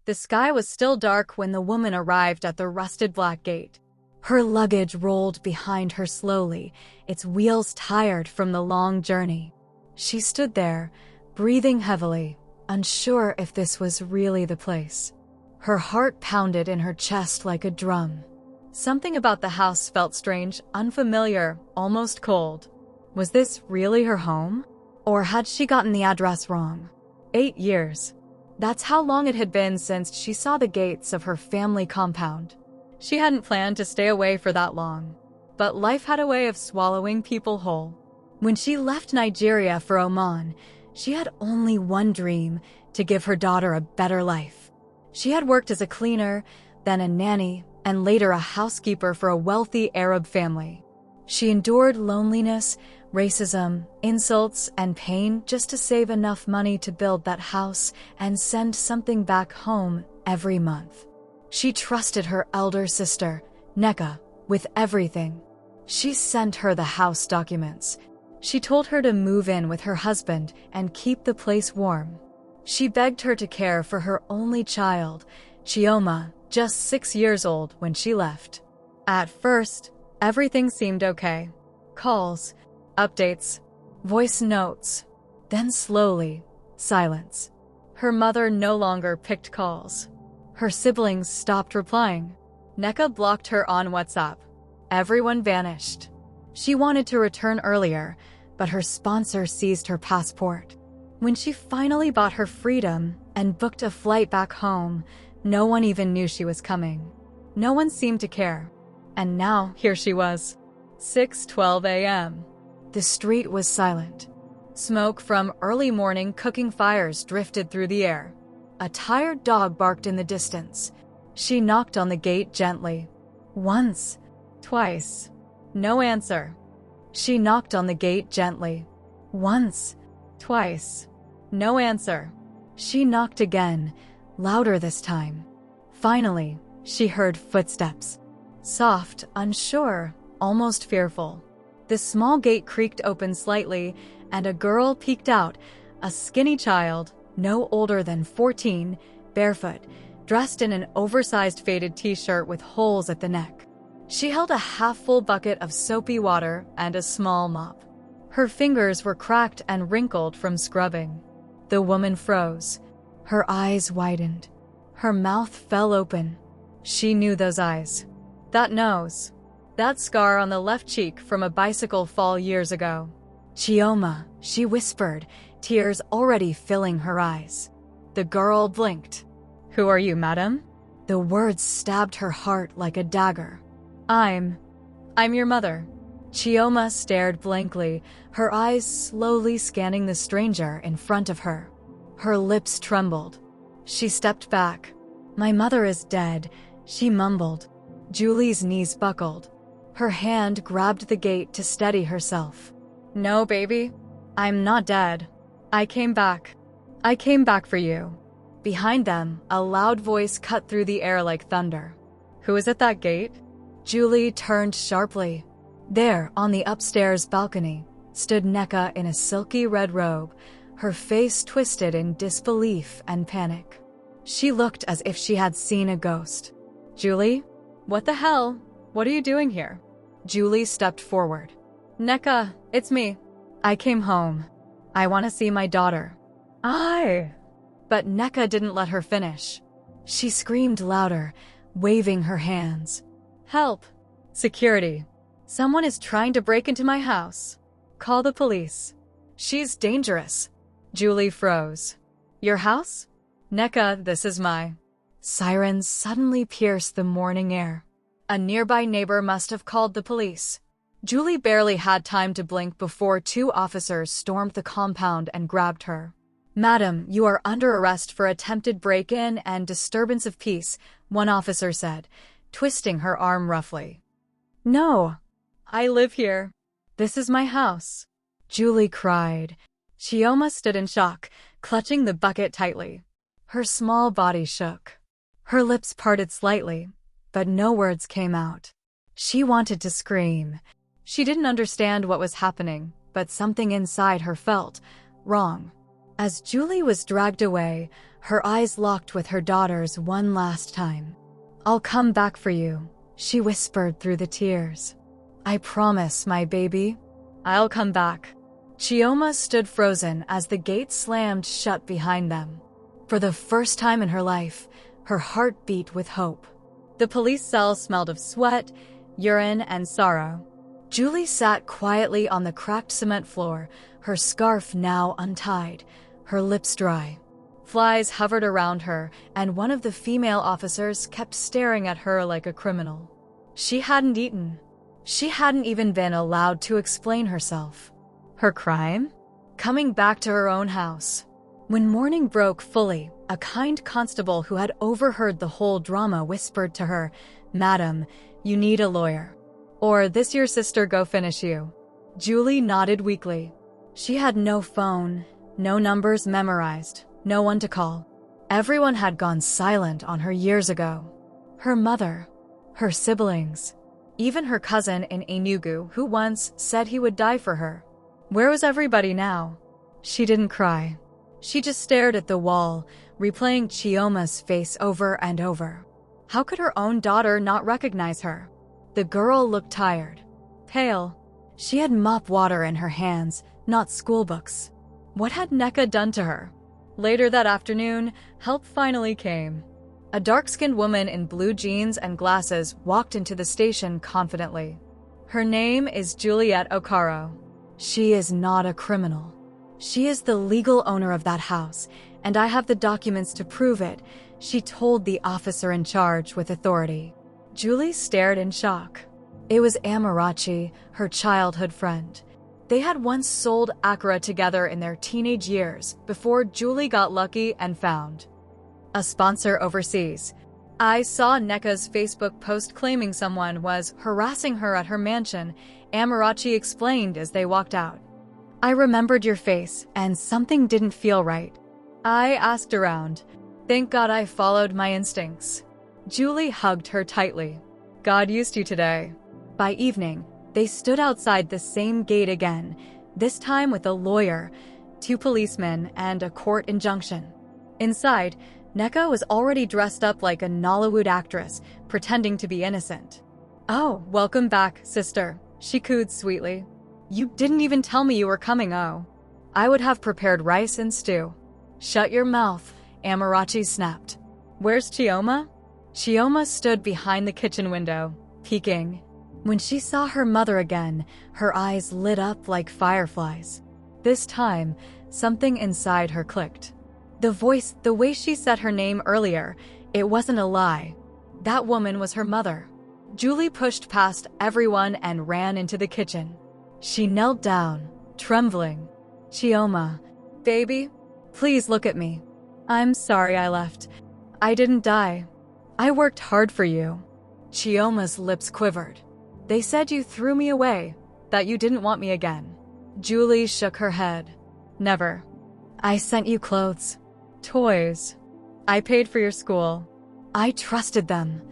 The sky was still dark when the woman arrived at the rusted black gate. Her luggage rolled behind her slowly, its wheels tired from the long journey. She stood there, breathing heavily, unsure if this was really the place. Her heart pounded in her chest like a drum. Something about the house felt strange, unfamiliar, almost cold. Was this really her home? Or had she gotten the address wrong? 8 years. That's how long it had been since she saw the gates of her family compound. She hadn't planned to stay away for that long. But life had a way of swallowing people whole. When she left Nigeria for Oman, she had only one dream: to give her daughter a better life. She had worked as a cleaner, then a nanny, and later a housekeeper for a wealthy Arab family. She endured loneliness, racism, insults, and pain just to save enough money to build that house and send something back home every month. She trusted her elder sister, Nneka, with everything. She sent her the house documents. She told her to move in with her husband and keep the place warm. She begged her to care for her only child, Chioma, just 6 years old when she left. At first, everything seemed okay. Calls, updates, voice notes. Then slowly, silence. Her mother no longer picked calls. Her siblings stopped replying. Nneka blocked her on WhatsApp. Everyone vanished. She wanted to return earlier, but her sponsor seized her passport. When she finally bought her freedom and booked a flight back home, no one even knew she was coming. No one seemed to care. And now, here she was. 6:12 a.m. The street was silent. Smoke from early morning cooking fires drifted through the air. A tired dog barked in the distance. She knocked on the gate gently. Once, twice. No answer. She knocked on the gate gently. Once, twice. No answer. She knocked again, louder this time. Finally, she heard footsteps. Soft, unsure, almost fearful. The small gate creaked open slightly, and a girl peeked out, a skinny child, no older than 14, barefoot, dressed in an oversized faded t-shirt with holes at the neck. She held a half-full bucket of soapy water and a small mop. Her fingers were cracked and wrinkled from scrubbing. The woman froze. Her eyes widened. Her mouth fell open. She knew those eyes. That nose. That scar on the left cheek from a bicycle fall years ago. Chioma, she whispered, tears already filling her eyes. The girl blinked. Who are you, madam? The words stabbed her heart like a dagger. I'm your mother. Chioma stared blankly, her eyes slowly scanning the stranger in front of her. Her lips trembled. She stepped back. My mother is dead, she mumbled. Julie's knees buckled. Her hand grabbed the gate to steady herself. No, baby. I'm not dead. I came back. I came back for you. Behind them, a loud voice cut through the air like thunder. Who is at that gate? Julie turned sharply. There, on the upstairs balcony, stood Nneka in a silky red robe, her face twisted in disbelief and panic. She looked as if she had seen a ghost. Julie? What the hell? What are you doing here? Julie stepped forward. Nneka, it's me. I came home. I want to see my daughter. But Nneka didn't let her finish. She screamed louder, waving her hands. Help! Security. Someone is trying to break into my house. Call the police. She's dangerous. Julie froze. Your house? Nneka, this is my... Sirens suddenly pierced the morning air. A nearby neighbor must have called the police. Julie barely had time to blink before 2 officers stormed the compound and grabbed her. Madam, you are under arrest for attempted break-in and disturbance of peace, one officer said, twisting her arm roughly. No, I live here. This is my house. Julie cried. Chioma stood in shock, clutching the bucket tightly. Her small body shook. Her lips parted slightly, but no words came out. She wanted to scream. She didn't understand what was happening, but something inside her felt wrong. As Julie was dragged away, her eyes locked with her daughter's one last time. "I'll come back for you," she whispered through the tears. "I promise, my baby. I'll come back." Chioma stood frozen as the gate slammed shut behind them. For the first time in her life, her heart beat with hope. The police cell smelled of sweat, urine, and sorrow. Julie sat quietly on the cracked cement floor, her scarf now untied, her lips dry. Flies hovered around her, and one of the female officers kept staring at her like a criminal. She hadn't eaten. She hadn't even been allowed to explain herself. Her crime? Coming back to her own house. When morning broke fully, a kind constable who had overheard the whole drama whispered to her, "Madam, you need a lawyer. Or this your sister go finish you." Julie nodded weakly. She had no phone, no numbers memorized, no one to call. Everyone had gone silent on her years ago. Her mother, her siblings, even her cousin in Enugu who once said he would die for her. Where was everybody now? She didn't cry. She just stared at the wall, replaying Chioma's face over and over. How could her own daughter not recognize her? The girl looked tired, pale. She had mop water in her hands, not schoolbooks. What had Nneka done to her? Later that afternoon, help finally came. A dark-skinned woman in blue jeans and glasses walked into the station confidently. Her name is Juliet Okaro. She is not a criminal. She is the legal owner of that house, and I have the documents to prove it, she told the officer in charge with authority. Julie stared in shock. It was Amarachi, her childhood friend. They had once sold Accra together in their teenage years before Julie got lucky and found a sponsor overseas. "I saw Nneka's Facebook post claiming someone was harassing her at her mansion," Amarachi explained as they walked out. "I remembered your face, and something didn't feel right. I asked around. Thank God I followed my instincts." Julie hugged her tightly. "God used you today." By evening, they stood outside the same gate again, this time with a lawyer, 2 policemen, and a court injunction. Inside, Nneka was already dressed up like a Nollywood actress, pretending to be innocent. "Oh, welcome back, sister," she cooed sweetly. "You didn't even tell me you were coming, oh. I would have prepared rice and stew." "Shut your mouth," Amarachi snapped. "Where's Chioma?" Chioma stood behind the kitchen window, peeking. When she saw her mother again, her eyes lit up like fireflies. This time, something inside her clicked. The voice, the way she said her name earlier, it wasn't a lie. That woman was her mother. Julie pushed past everyone and ran into the kitchen. She knelt down, trembling. "Chioma, baby, please look at me. I'm sorry I left. I didn't die. I worked hard for you." Chioma's lips quivered. "They said you threw me away, that you didn't want me again." Julie shook her head. "Never. I sent you clothes, toys. I paid for your school. I trusted them.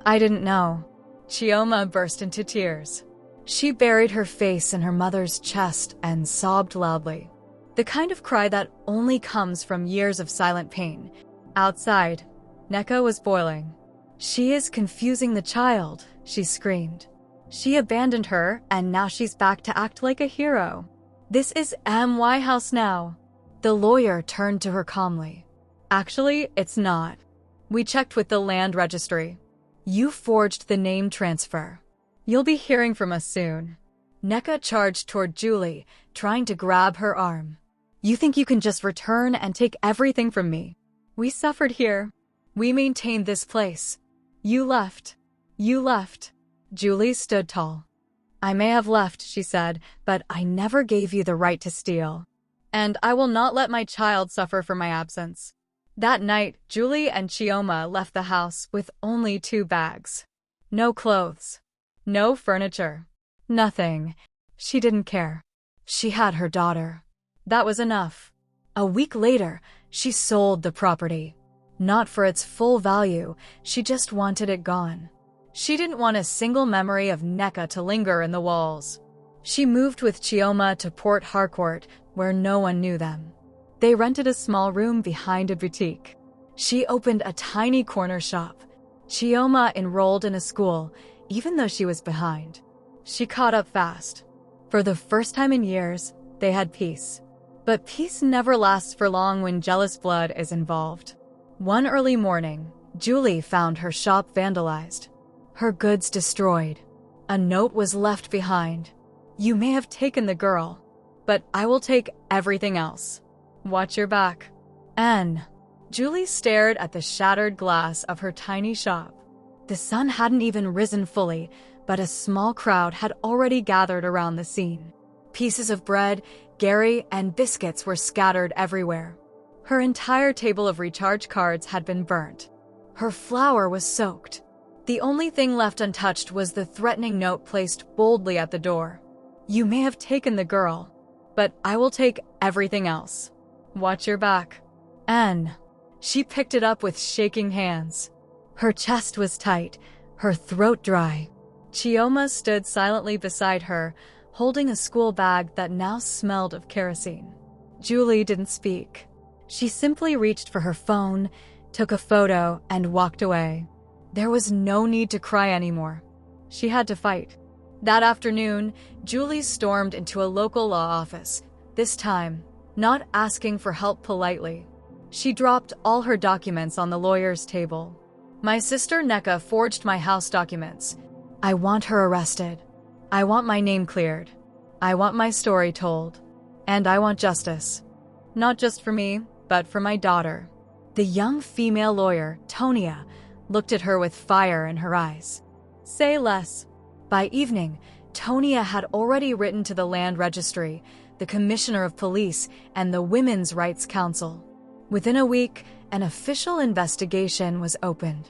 I didn't know." Chioma burst into tears. She buried her face in her mother's chest and sobbed loudly. The kind of cry that only comes from years of silent pain. Outside, Nneka was boiling. "She is confusing the child," she screamed. "She abandoned her, and now she's back to act like a hero. This is MY house now." The lawyer turned to her calmly. "Actually, it's not. We checked with the land registry. You forged the name transfer. You'll be hearing from us soon." Nneka charged toward Julie, trying to grab her arm. "You think you can just return and take everything from me? We suffered here. We maintained this place. You left. You left." Julie stood tall. "I may have left," she said, "but I never gave you the right to steal. And I will not let my child suffer for my absence." That night, Julie and Chioma left the house with only 2 bags. No clothes. No furniture. Nothing. She didn't care. She had her daughter. That was enough. A week later, she sold the property. Not for its full value, she just wanted it gone. She didn't want a single memory of Nneka to linger in the walls. She moved with Chioma to Port Harcourt, where no one knew them. They rented a small room behind a boutique. She opened a tiny corner shop. Chioma enrolled in a school, even though she was behind. She caught up fast. For the first time in years, they had peace. But peace never lasts for long when jealous blood is involved. One early morning, Julie found her shop vandalized. Her goods destroyed. A note was left behind. "You may have taken the girl, but I will take everything else. Watch your back." Anne. Julie stared at the shattered glass of her tiny shop. The sun hadn't even risen fully, but a small crowd had already gathered around the scene. Pieces of bread, Gary, and biscuits were scattered everywhere. Her entire table of recharge cards had been burnt. Her flour was soaked. The only thing left untouched was the threatening note placed boldly at the door. "You may have taken the girl, but I will take everything else. Watch your back." Anne. She picked it up with shaking hands. Her chest was tight, her throat dry. Chioma stood silently beside her, holding a school bag that now smelled of kerosene. Julie didn't speak. She simply reached for her phone, took a photo, and walked away. There was no need to cry anymore. She had to fight. That afternoon, Julie stormed into a local law office, this time, not asking for help politely. She dropped all her documents on the lawyer's table. "My sister Neka forged my house documents. I want her arrested. I want my name cleared. I want my story told. And I want justice. Not just for me, but for my daughter." The young female lawyer, Tonia, looked at her with fire in her eyes. "Say less." By evening, Tonia had already written to the Land Registry, the Commissioner of Police, and the Women's Rights Council. Within a week, an official investigation was opened.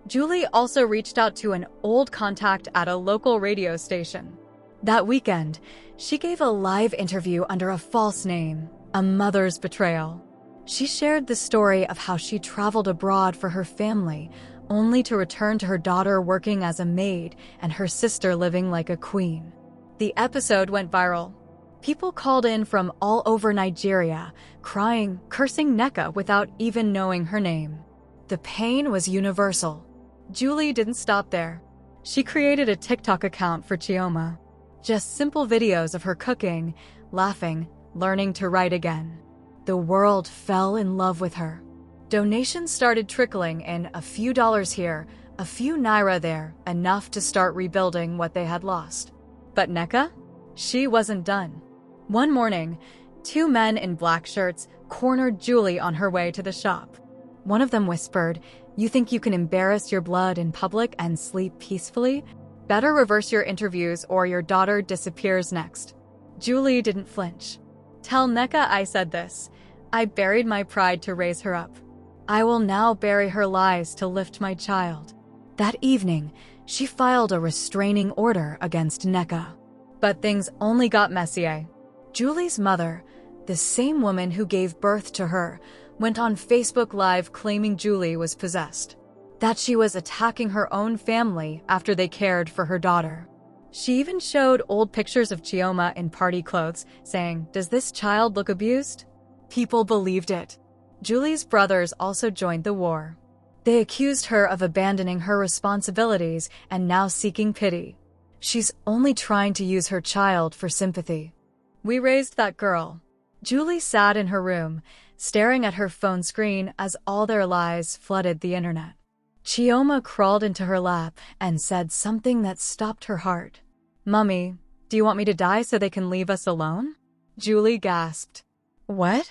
Julie also reached out to an old contact at a local radio station. That weekend, she gave a live interview under a false name, A Mother's Betrayal. She shared the story of how she traveled abroad for her family, only to return to her daughter working as a maid and her sister living like a queen. The episode went viral. People called in from all over Nigeria, crying, cursing Neka without even knowing her name. The pain was universal. Julie didn't stop there. She created a TikTok account for Chioma. Just simple videos of her cooking, laughing, learning to write again. The world fell in love with her. Donations started trickling in, a few dollars here, a few naira there, enough to start rebuilding what they had lost. But Neka? She wasn't done. One morning, two men in black shirts cornered Julie on her way to the shop. One of them whispered, "You think you can embarrass your blood in public and sleep peacefully? Better reverse your interviews or your daughter disappears next." Julie didn't flinch. "Tell Neka I said this. I buried my pride to raise her up. I will now bury her lies to lift my child." That evening, she filed a restraining order against Neka. But things only got messier. Julie's mother, the same woman who gave birth to her, went on Facebook Live claiming Julie was possessed, that she was attacking her own family after they cared for her daughter. She even showed old pictures of Chioma in party clothes, saying, "Does this child look abused?" People believed it. Julie's brothers also joined the war. They accused her of abandoning her responsibilities and now seeking pity. She's only trying to use her child for sympathy. "We raised that girl." Julie sat in her room, staring at her phone screen as all their lies flooded the internet. Chioma crawled into her lap and said something that stopped her heart. "Mummy, do you want me to die so they can leave us alone?" Julie gasped. "What?"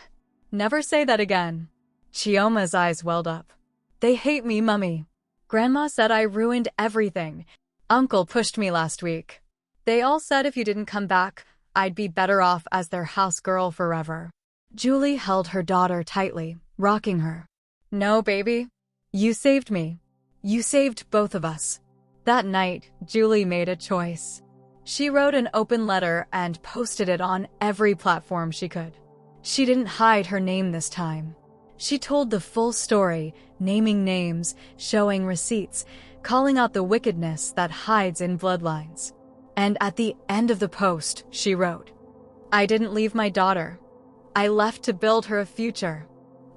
"Never say that again." Chioma's eyes welled up. "They hate me, Mummy. Grandma said I ruined everything. Uncle pushed me last week. They all said if you didn't come back, I'd be better off as their house girl forever." Julie held her daughter tightly, rocking her. "No, baby. You saved me. You saved both of us." That night, Julie made a choice. She wrote an open letter and posted it on every platform she could. She didn't hide her name this time. She told the full story, naming names, showing receipts, calling out the wickedness that hides in bloodlines. And at the end of the post, she wrote, "I didn't leave my daughter. I left to build her a future.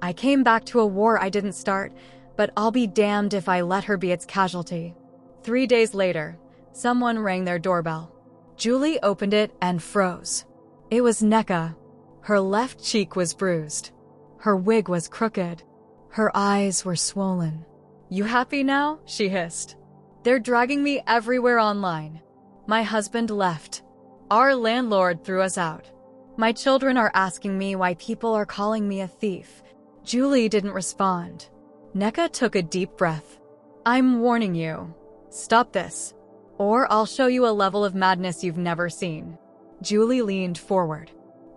I came back to a war I didn't start, but I'll be damned if I let her be its casualty. 3 days later, someone rang their doorbell. Julie opened it and froze. It was Nneka. Her left cheek was bruised. Her wig was crooked. Her eyes were swollen. "You happy now?" she hissed. "They're dragging me everywhere online. My husband left. Our landlord threw us out. My children are asking me why people are calling me a thief." Julie didn't respond. Nneka took a deep breath. "I'm warning you. Stop this, or I'll show you a level of madness you've never seen." Julie leaned forward.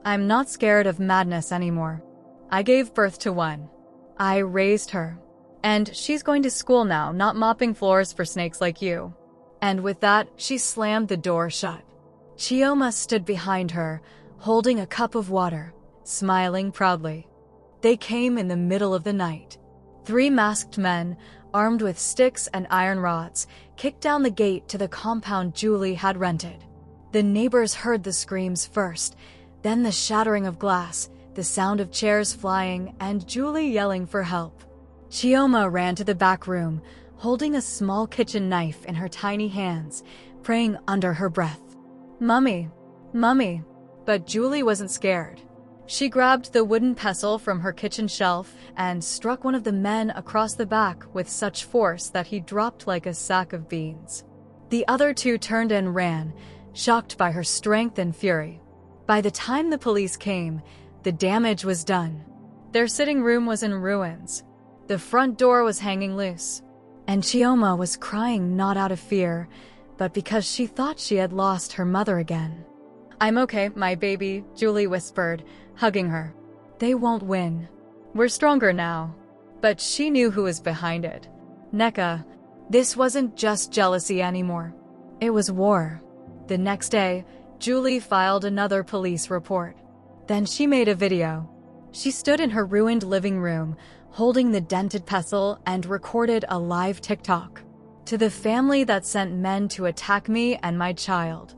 "I'm not scared of madness anymore. I gave birth to one. I raised her. And she's going to school now, not mopping floors for snakes like you." And with that, she slammed the door shut. Chioma stood behind her, holding a cup of water, smiling proudly. They came in the middle of the night. 3 masked men, armed with sticks and iron rods, kicked down the gate to the compound Julie had rented. The neighbors heard the screams first, then the shattering of glass, the sound of chairs flying, and Julie yelling for help. Chioma ran to the back room, holding a small kitchen knife in her tiny hands, praying under her breath, "Mummy, Mummy." But Julie wasn't scared. She grabbed the wooden pestle from her kitchen shelf and struck one of the men across the back with such force that he dropped like a sack of beans. The other 2 turned and ran, shocked by her strength and fury. By the time the police came, the damage was done. Their sitting room was in ruins. The front door was hanging loose. And Chioma was crying not out of fear, but because she thought she had lost her mother again. "I'm okay, my baby," Julie whispered, hugging her. "They won't win. We're stronger now." But she knew who was behind it. Nneka. This wasn't just jealousy anymore. It was war. The next day, Julie filed another police report. Then she made a video. She stood in her ruined living room, holding the dented pestle, and recorded a live TikTok. "To the family that sent men to attack me and my child,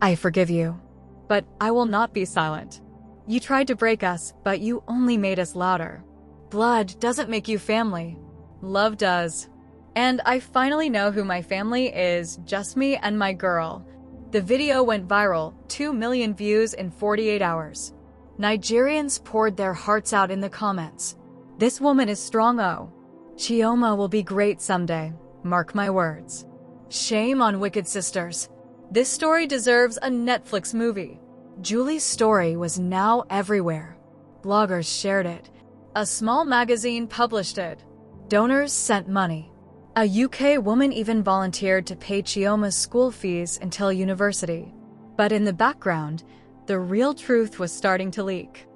I forgive you. But I will not be silent. You tried to break us, but you only made us louder. Blood doesn't make you family. Love does. And I finally know who my family is, just me and my girl." The video went viral, 2 million views in 48 hours. Nigerians poured their hearts out in the comments. "This woman is strong. Oh, Chioma will be great someday. Mark my words. Shame on wicked sisters. This story deserves a Netflix movie." Julie's story was now everywhere. Bloggers shared it. A small magazine published it. Donors sent money. A UK woman even volunteered to pay Chioma's school fees until university. But in the background, the real truth was starting to leak.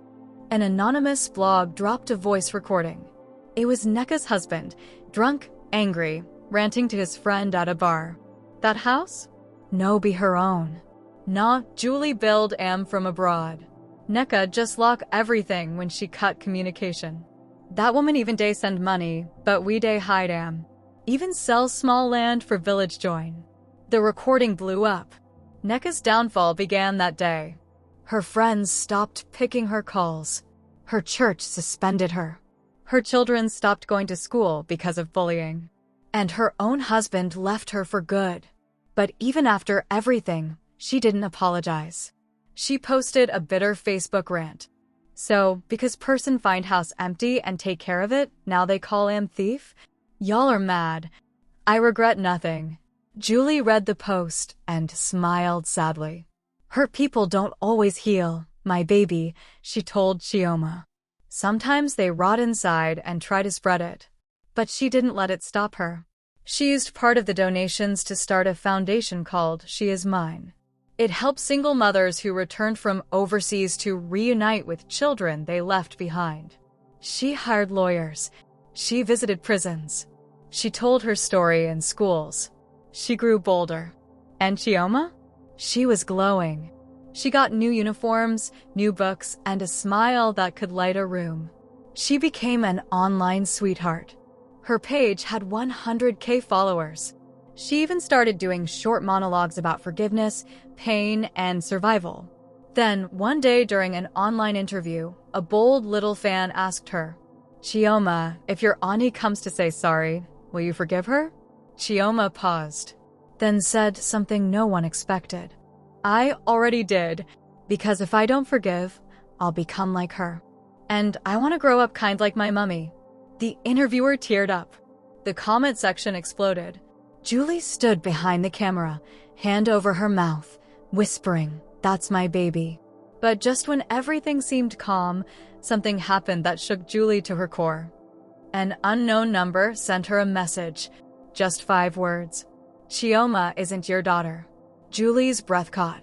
An anonymous blog dropped a voice recording. It was Nneka's husband, drunk, angry, ranting to his friend at a bar. "That house? No, be her own. Nah, Julie billed am from abroad. Nneka just lock everything when she cut communication. That woman even day send money, but we day hide am. Even sells small land for village join." The recording blew up. Nneka's downfall began that day. Her friends stopped picking her calls. Her church suspended her. Her children stopped going to school because of bullying. And her own husband left her for good. But even after everything, she didn't apologize. She posted a bitter Facebook rant. "So, because person find house empty and take care of it, now they call am thief? Y'all are mad. I regret nothing." Julie read the post and smiled sadly. "Her people don't always heal, my baby," she told Chioma. "Sometimes they rot inside and try to spread it." But she didn't let it stop her. She used part of the donations to start a foundation called She Is Mine. It helps single mothers who returned from overseas to reunite with children they left behind. She hired lawyers. She visited prisons. She told her story in schools. She grew bolder. And Chioma? She was glowing. She got new uniforms, new books, and a smile that could light a room. She became an online sweetheart. Her page had 100K followers. She even started doing short monologues about forgiveness, pain, and survival. Then, one day during an online interview, a bold little fan asked her, "Chioma, if your Ani comes to say sorry, will you forgive her?" Chioma paused, then said something no one expected. "I already did, because if I don't forgive, I'll become like her. And I want to grow up kind like my mummy." The interviewer teared up. The comment section exploded. Julie stood behind the camera, hand over her mouth, whispering, "That's my baby." But just when everything seemed calm, something happened that shook Julie to her core. An unknown number sent her a message, just 5 words. "Chioma isn't your daughter." Julie's breath caught.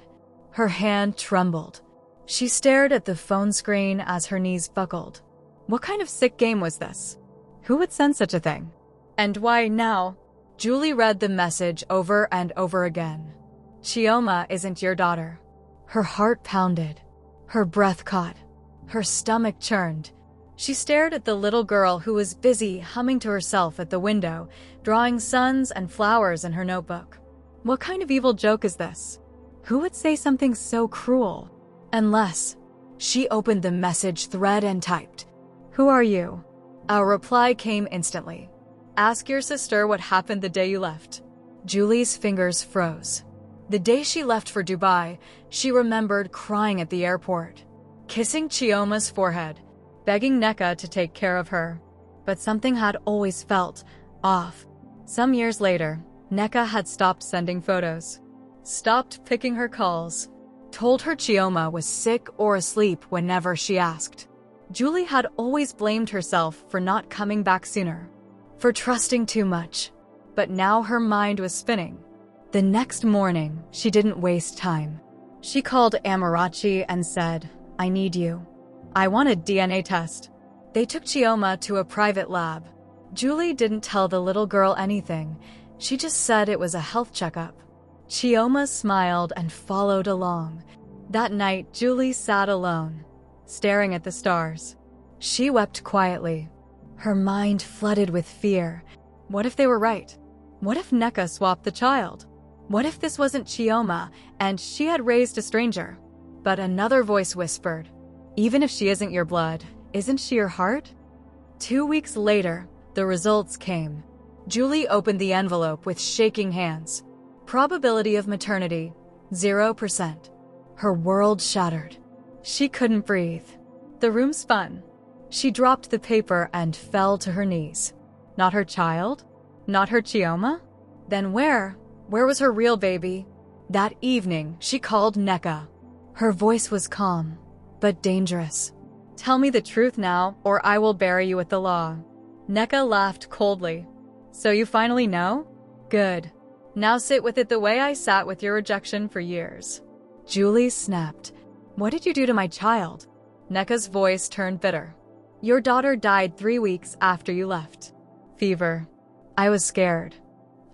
Her hand trembled. She stared at the phone screen as her knees buckled. What kind of sick game was this? Who would send such a thing? And why now? Julie read the message over and over again. "Chioma isn't your daughter." Her heart pounded. Her breath caught. Her stomach churned. She stared at the little girl who was busy humming to herself at the window, drawing suns and flowers in her notebook. What kind of evil joke is this? Who would say something so cruel? Unless she opened the message thread and typed, "Who are you?" A reply came instantly. "Ask your sister what happened the day you left." Julie's fingers froze. The day she left for Dubai, she remembered crying at the airport, kissing Chioma's forehead, begging Nneka to take care of her. But something had always felt off. Some years later, Nneka had stopped sending photos, stopped picking her calls, told her Chioma was sick or asleep whenever she asked. Julie had always blamed herself for not coming back sooner, for trusting too much. But now her mind was spinning. The next morning, she didn't waste time. She called Amarachi and said, "I need you. I want a DNA test." They took Chioma to a private lab. Julie didn't tell the little girl anything. She just said it was a health checkup. Chioma smiled and followed along. That night, Julie sat alone, staring at the stars. She wept quietly. Her mind flooded with fear. What if they were right? What if Nneka swapped the child? What if this wasn't Chioma and she had raised a stranger? But another voice whispered, "Even if she isn't your blood, isn't she your heart?" 2 weeks later, the results came. Julie opened the envelope with shaking hands. Probability of maternity, 0%. Her world shattered. She couldn't breathe. The room spun. She dropped the paper and fell to her knees. Not her child? Not her Chioma? Then where? Where was her real baby? That evening, she called Nneka. Her voice was calm, but dangerous. "Tell me the truth now, or I will bury you with the law." Nneka laughed coldly. "So you finally know? Good. Now sit with it the way I sat with your rejection for years." Julie snapped. "What did you do to my child?" Nneka's voice turned bitter. "Your daughter died 3 weeks after you left. Fever. I was scared.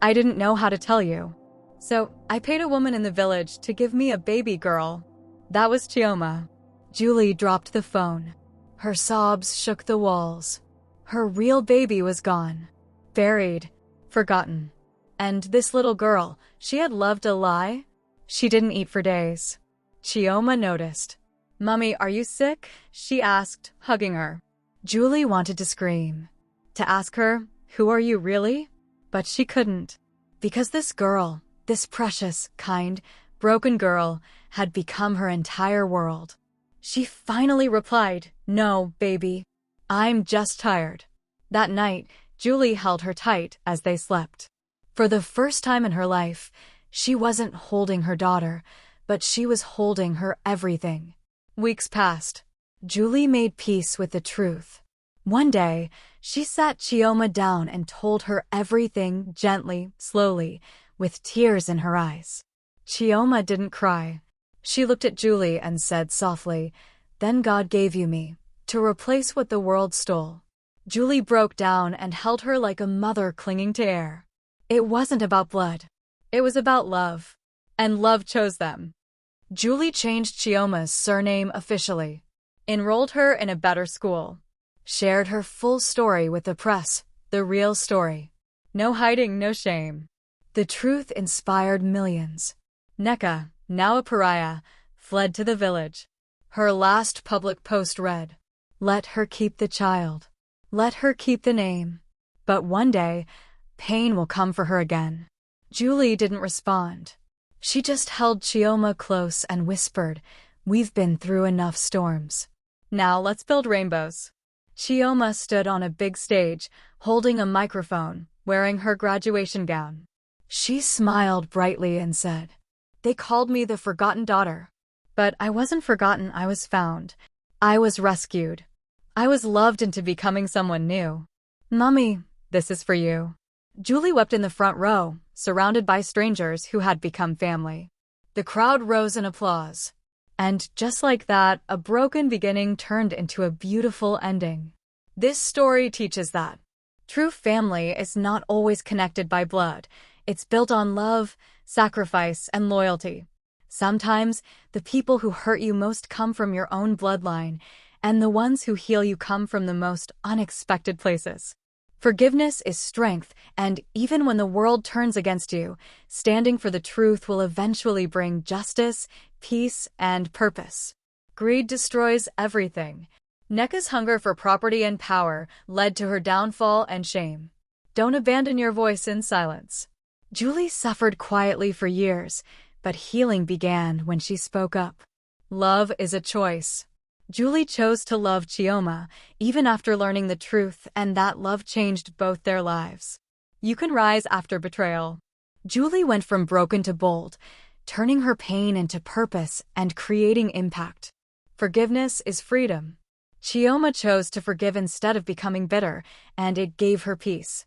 I didn't know how to tell you. So I paid a woman in the village to give me a baby girl. That was Chioma." Julie dropped the phone. Her sobs shook the walls. Her real baby was gone. Buried. Forgotten. And this little girl, she had loved a lie? She didn't eat for days. Chioma noticed. "Mummy, are you sick?" she asked, hugging her. Julie wanted to scream. To ask her, "Who are you really?" But she couldn't. Because this girl, this precious, kind, broken girl, had become her entire world. She finally replied, "No, baby. I'm just tired." That night, Julie held her tight as they slept. For the first time in her life, she wasn't holding her daughter, but she was holding her everything. Weeks passed. Julie made peace with the truth. One day, she sat Chioma down and told her everything gently, slowly, with tears in her eyes. Chioma didn't cry. She looked at Julie and said softly, "Then God gave you me, to replace what the world stole." Julie broke down and held her like a mother clinging to air. It wasn't about blood. It was about love. And love chose them. Julie changed Chioma's surname officially, enrolled her in a better school, shared her full story with the press, the real story. No hiding, no shame. The truth inspired millions. Nneka, now a pariah, fled to the village. Her last public post read, "Let her keep the child. Let her keep the name. But one day, pain will come for her again." Julie didn't respond. She just held Chioma close and whispered, "We've been through enough storms. Now let's build rainbows." Chioma stood on a big stage, holding a microphone, wearing her graduation gown. She smiled brightly and said, "They called me the forgotten daughter. But I wasn't forgotten, I was found. I was rescued. I was loved into becoming someone new. Mommy, this is for you." Julie wept in the front row, surrounded by strangers who had become family. The crowd rose in applause. And just like that, a broken beginning turned into a beautiful ending. This story teaches that true family is not always connected by blood. It's built on love, sacrifice, and loyalty. Sometimes, the people who hurt you most come from your own bloodline, and the ones who heal you come from the most unexpected places. Forgiveness is strength, and even when the world turns against you, standing for the truth will eventually bring justice, peace, and purpose. Greed destroys everything. Neka's hunger for property and power led to her downfall and shame. Don't abandon your voice in silence. Julie suffered quietly for years, but healing began when she spoke up. Love is a choice. Julie chose to love Chioma, even after learning the truth, and that love changed both their lives. You can rise after betrayal. Julie went from broken to bold, turning her pain into purpose and creating impact. Forgiveness is freedom. Chioma chose to forgive instead of becoming bitter, and it gave her peace.